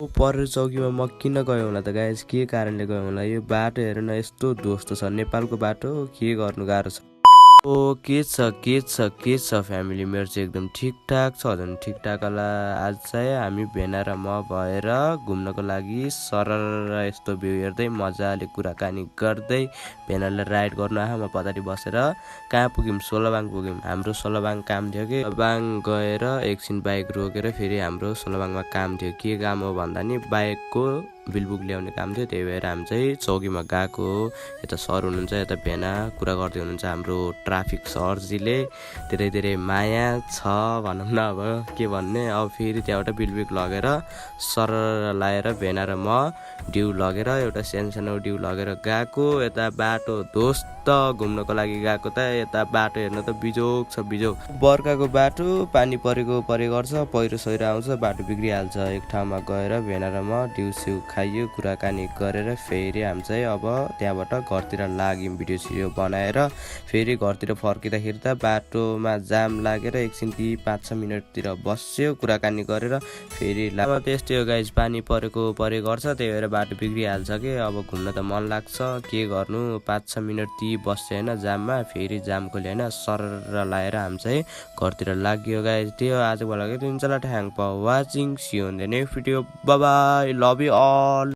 पर चौकीमा म किन गएँ होला त गाइस, के कारणले गएँ होला? यो बाटो हेर न, यस्तो ध्वस्त छ नेपालको बाटो, के गर्नु गाह्रो छ। के छ फ्यामिली, मेरो चाहिँ एकदम ठिकठाक छ। झन् ठिकठाक होला। आज चाहिँ हामी भेना र म भएर घुम्नको लागि सरर यस्तो भ्यू हेर्दै मजाले कुराकानी गर्दै भेनाले राइड गर्नु आयो। म पछाडि बसेर कहाँ पुग्यौँ? सोलबाङ पुग्यौँ। हाम्रो सोलबाङ काम थियो कि सोलबाङ गएर एकछिन बाइक रोकेर फेरि हाम्रो सोलबाङमा काम थियो। के काम हो भन्दा नि बाइकको बिलबुक ल्याउने काम थियो। त्यही भएर हामी चाहिँ चौकीमा गएको हो। यता सर हुनुहुन्छ, यता भेना कुरा गर्दै हुनुहुन्छ। हाम्रो ट्राफिक सरजीले धेरै माया छ भनौँ न। अब के भन्ने, अब फेरि त्यहाँबाट बिलबुक लगेर सर लाएर भेना र म ड्यु लगेर एउटा सानो ड्यु लगेर गएको। यता बाटो ध्वस्त, घुम्नको लागि गएको त यता बाटो हेर्न त बिजोक छ बिजोक। बर्खाको बाटो, पानी परे गर्छ, पहिरो सहिरो आउँछ, बाटो बिग्रिहाल्छ। एक ठाउँमा गएर भेना र म ड्युसिउ खाइयो, कुराकानी गरेर फेरि हामी चाहिँ अब त्यहाँबाट घरतिर लाग्यौँ। भिडियो सिडियो बनाएर फेरि घरतिर फर्किँदाखेरि त बाटोमा जाम लागेर एकछिन 5-6 मिनटतिर बस्यो, कुराकानी गरेर फेरि त्यस्तै हो गाइस। पानी परे गर्छ, त्यही भएर बाटो बिग्रिहाल्छ कि अब घुम्न त मन लाग्छ, के गर्नु। 5-6 मिनट बस्यो होइन जाममा, फेरि जाम खोल्यो होइन, सर लाएर हामी चाहिँ घरतिर लाग्यो गाइस। त्यो आजको लागि thank for watching, see you in the next video, bye bye, love you all.